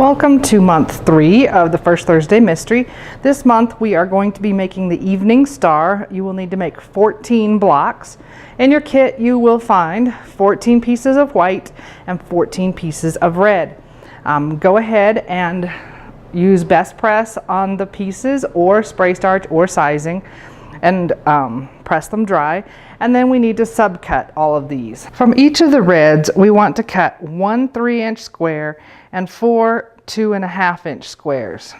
Welcome to month 3 of the First Thursday Mystery. This month we are going to be making the Evening Star. You will need to make 14 blocks. In your kit you will find 14 pieces of white and 14 pieces of red. Go ahead and use best press on the pieces or spray starch or sizing and press them dry. And then we need to subcut all of these. From each of the reds, we want to cut 1 3-inch square and 4 2.5-inch squares.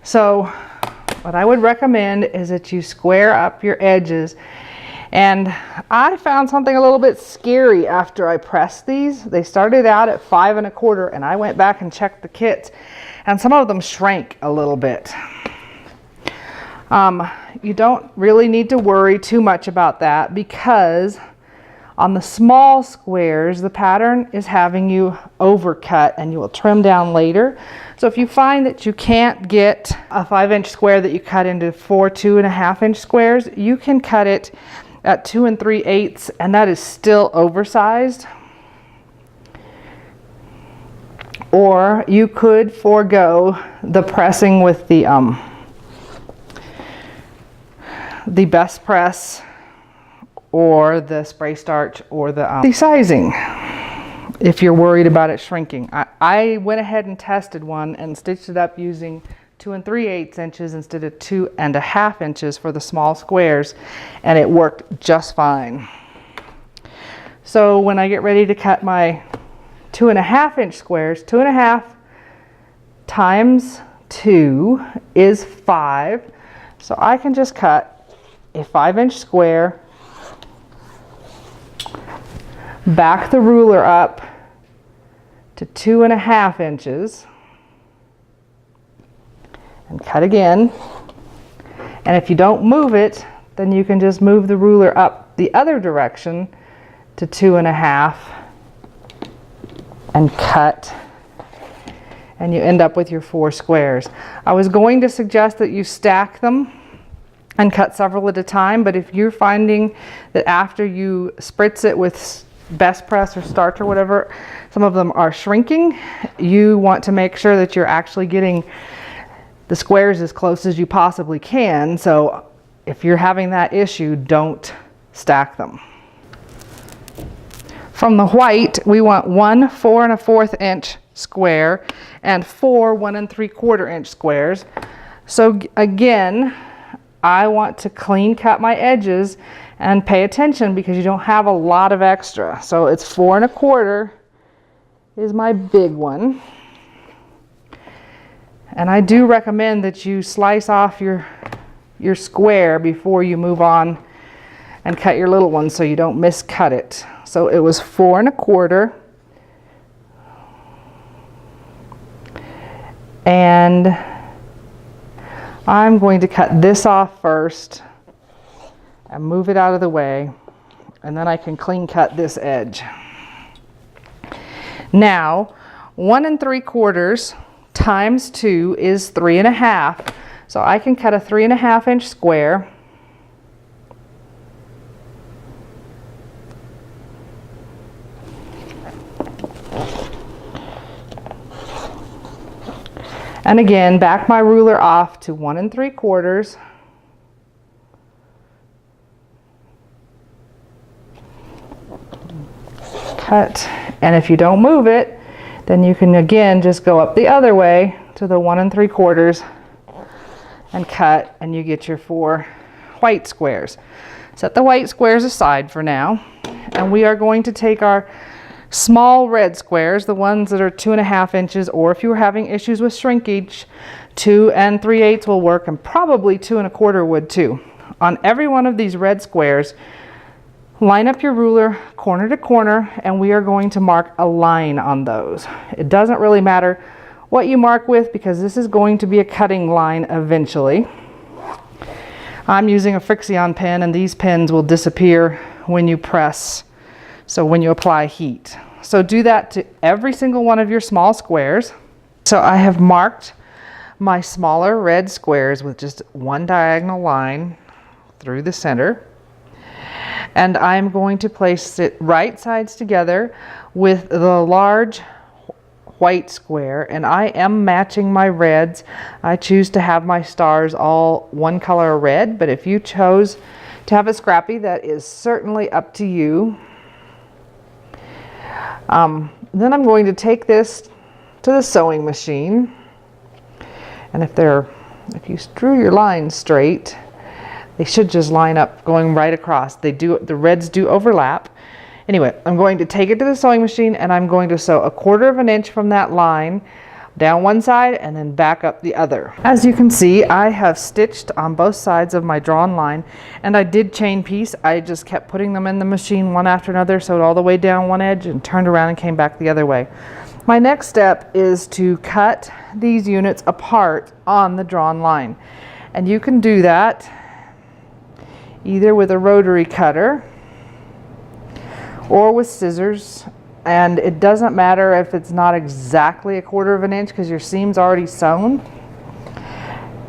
So what I would recommend is that you square up your edges. And I found something a little bit scary after I pressed these. They started out at 5 1/4, and I went back and checked the kits, and some of them shrank a little bit. You don't really need to worry too much about that, because on the small squares the pattern is having you overcut and you will trim down later. So if you find that you can't get a 5-inch square that you cut into 4 2.5-inch squares, you can cut it at 2 3/8, and that is still oversized. Or you could forego the pressing with the best press or the spray starch or the sizing if you're worried about it shrinking. I went ahead and tested one and stitched it up using 2 3/8 inches instead of 2 1/2 inches for the small squares, and it worked just fine. So when I get ready to cut my 2 1/2-inch squares, 2 1/2 times 2 is 5. So I can just cut a 5-inch square, back the ruler up to 2 1/2 inches, and cut again. And if you don't move it, then you can just move the ruler up the other direction to 2 1/2 and cut, and you end up with your 4 squares. I was going to suggest that you stack them and cut several at a time, but if you're finding that after you spritz it with best press or starch or whatever, some of them are shrinking, you want to make sure that you're actually getting the squares as close as you possibly can. So if you're having that issue, don't stack them. From the white, we want 1 4 1/4-inch square and 4 1 3/4-inch squares. So again, I want to clean cut my edges and pay attention because you don't have a lot of extra. So it's 4 1/4 is my big one. And I do recommend that you slice off your square before you move on and cut your little one so you don't miscut it. So it was 4 1/4. And I'm going to cut this off first and move it out of the way, and then I can clean cut this edge. Now 1 3/4 times 2 is 3 1/2, so I can cut a 3 1/2-inch square. And again, back my ruler off to 1 3/4. Cut, and if you don't move it, then you can again just go up the other way to the 1 3/4 and cut, and you get your 4 white squares. Set the white squares aside for now, and we are going to take our small red squares, the ones that are 2 1/2 inches, or if you were having issues with shrinkage, 2 3/8 will work, and probably 2 1/4 would too. On every one of these red squares, line up your ruler corner to corner, and we are going to mark a line on those. It doesn't really matter what you mark with, because this is going to be a cutting line eventually. I'm using a Frixion pen, and these pens will disappear when you press. So when you apply heat. So do that to every single one of your small squares. So I have marked my smaller red squares with just one diagonal line through the center. And I'm going to place it right sides together with the large white square, and I am matching my reds. I choose to have my stars all one color red, but if you chose to have it scrappy, that is certainly up to you. Then I'm going to take this to the sewing machine, and if you drew your lines straight, they should just line up going right across. The reds do overlap. Anyway, I'm going to take it to the sewing machine, and I'm going to sew 1/4 inch from that line down one side and then back up the other. As you can see, I have stitched on both sides of my drawn line, and I did chain piece. I just kept putting them in the machine one after another, sewed all the way down one edge and turned around and came back the other way. My next step is to cut these units apart on the drawn line, and you can do that either with a rotary cutter or with scissors. And it doesn't matter if it's not exactly 1/4 inch because your seam's already sewn.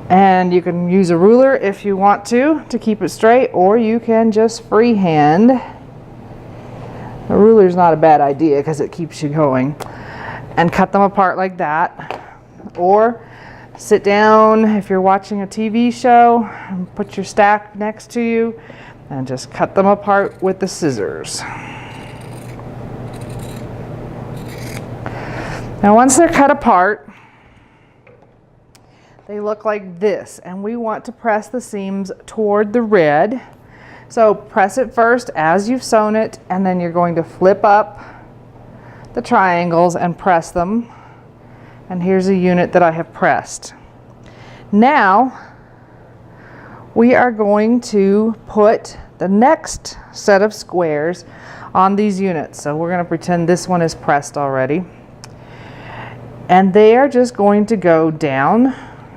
And you can use a ruler if you want to keep it straight, or you can just freehand. A ruler's not a bad idea because it keeps you going. And cut them apart like that. Or sit down if you're watching a TV show and put your stack next to you and just cut them apart with the scissors. Now once they're cut apart, they look like this, and we want to press the seams toward the red. So press it first as you've sewn it, and then you're going to flip up the triangles and press them. And here's a unit that I have pressed. Now we are going to put the next set of squares on these units. So we're going to pretend this one is pressed already. And they are just going to go down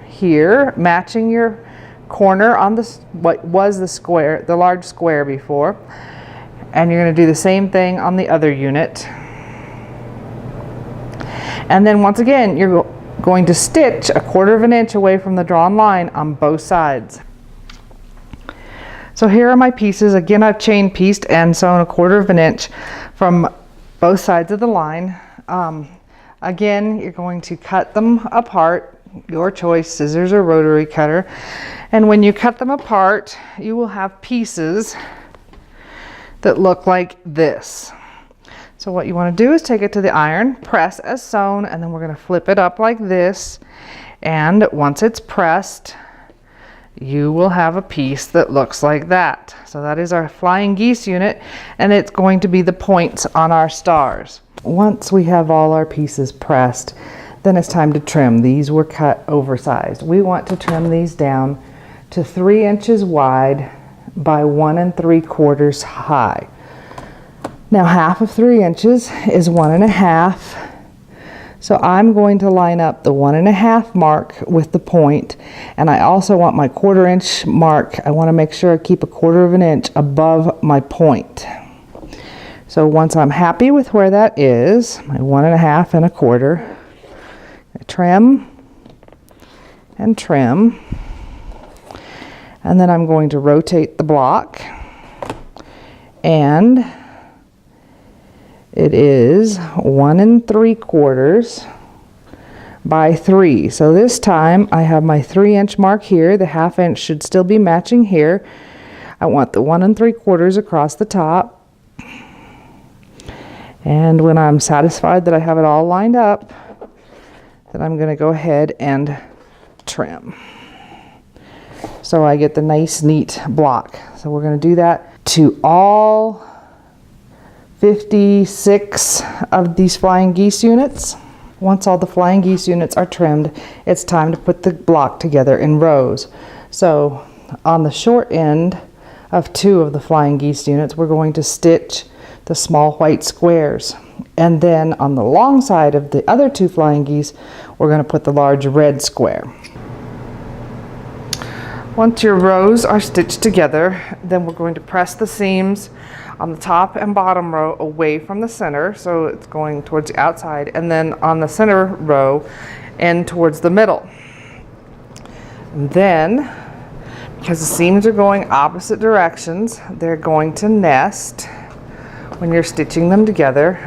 here, matching your corner on this, what was the square, the large square before. And you're going to do the same thing on the other unit. And then once again, you're going to stitch 1/4 inch away from the drawn line on both sides. So here are my pieces. Again, I've chain pieced and sewn 1/4 inch from both sides of the line. Again, you're going to cut them apart, your choice, scissors or rotary cutter. And when you cut them apart, you will have pieces that look like this. So what you want to do is take it to the iron, press as sewn, and then we're going to flip it up like this. And once it's pressed, you will have a piece that looks like that. So that is our Flying Geese unit, and it's going to be the points on our stars. Once we have all our pieces pressed, then it's time to trim. These were cut oversized. We want to trim these down to 3 inches wide by 1 3/4 high. Now half of 3 inches is 1 1/2. So I'm going to line up the 1 1/2 mark with the point, and I also want my 1/4 inch mark. I want to make sure I keep 1/4 inch above my point. So once I'm happy with where that is, my 1 1/2 and 1/4, trim and trim, and then I'm going to rotate the block, and it is 1 3/4 by 3. So this time I have my 3 inch mark here. The 1/2 inch should still be matching here. I want the 1 3/4 across the top. And when I'm satisfied that I have it all lined up, then I'm going to go ahead and trim. So I get the nice neat block. So we're going to do that to all 56 of these Flying Geese units. Once all the Flying Geese units are trimmed, it's time to put the block together in rows. So on the short end of 2 of the Flying Geese units, we're going to stitch the small white squares. And then on the long side of the other 2 Flying Geese, we're going to put the large red square. Once your rows are stitched together, then we're going to press the seams on the top and bottom row away from the center, so it's going towards the outside, and then on the center row and towards the middle. And then, because the seams are going opposite directions, they're going to nest when you're stitching them together,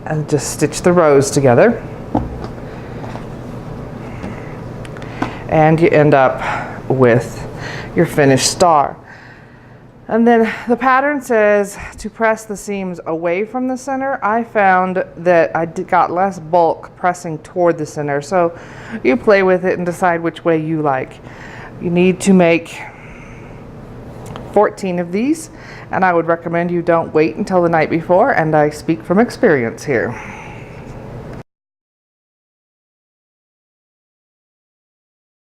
and just stitch the rows together. and you end up with your finished star. And then the pattern says to press the seams away from the center. I found that I got less bulk pressing toward the center. So you play with it and decide which way you like. You need to make 14 of these, and I would recommend you don't wait until the night before, and I speak from experience here.